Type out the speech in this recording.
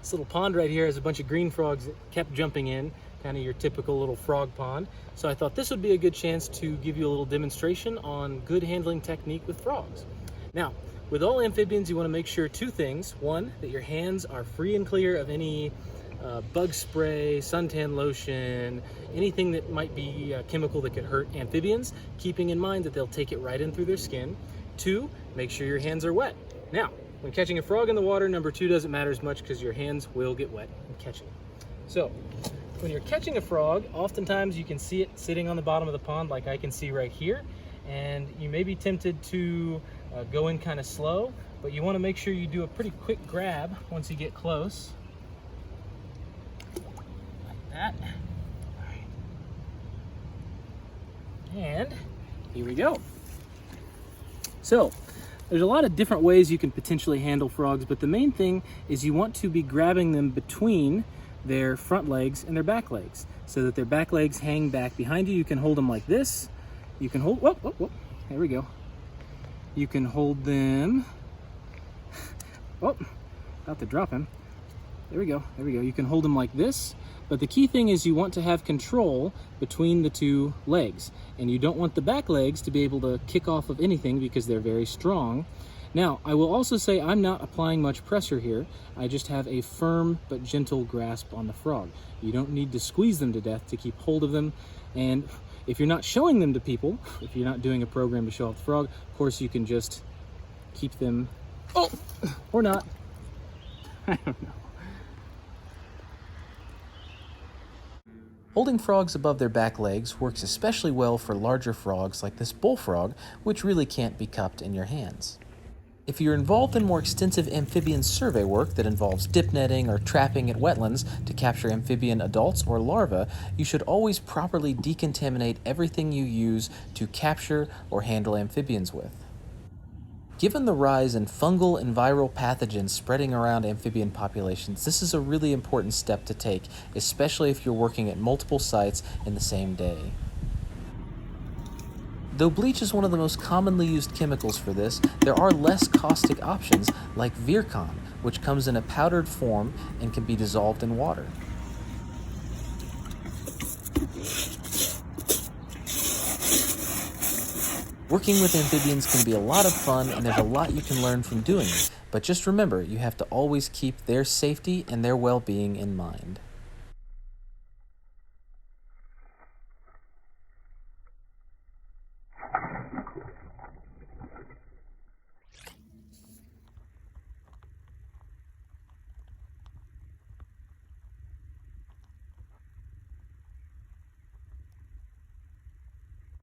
This little pond right here has a bunch of green frogs that kept jumping in, kind of your typical little frog pond. So I thought this would be a good chance to give you a little demonstration on good handling technique with frogs. Now, with all amphibians, you want to make sure two things. One, that your hands are free and clear of any bug spray, suntan lotion, anything that might be a chemical that could hurt amphibians, keeping in mind that they'll take it right in through their skin. Two, make sure your hands are wet. Now, when catching a frog in the water, number two doesn't matter as much because your hands will get wet in catching. So, when you're catching a frog, oftentimes you can see it sitting on the bottom of the pond like I can see right here, and you may be tempted to go in kind of slow, but you want to make sure you do a pretty quick grab once you get close. Like that. All right. And here we go. So, there's a lot of different ways you can potentially handle frogs, but the main thing is you want to be grabbing them between their front legs and their back legs so that their back legs hang back behind you. You can hold them like this. You can hold, whoop, whoop, whoop. There we go. You can hold them, oh, about to drop him. There we go, there we go. You can hold them like this, but the key thing is you want to have control between the two legs, and you don't want the back legs to be able to kick off of anything because they're very strong. Now, I will also say I'm not applying much pressure here. I just have a firm but gentle grasp on the frog. You don't need to squeeze them to death to keep hold of them. And if you're not showing them to people, if you're not doing a program to show off the frog, of course you can just keep them, oh, or not. I don't know. Holding frogs above their back legs works especially well for larger frogs like this bullfrog, which really can't be cupped in your hands. If you're involved in more extensive amphibian survey work that involves dip netting or trapping at wetlands to capture amphibian adults or larvae, you should always properly decontaminate everything you use to capture or handle amphibians with. Given the rise in fungal and viral pathogens spreading around amphibian populations, this is a really important step to take, especially if you're working at multiple sites in the same day. Though bleach is one of the most commonly used chemicals for this, there are less caustic options like Virkon, which comes in a powdered form and can be dissolved in water. Working with amphibians can be a lot of fun, and there's a lot you can learn from doing it, but just remember, you have to always keep their safety and their well-being in mind.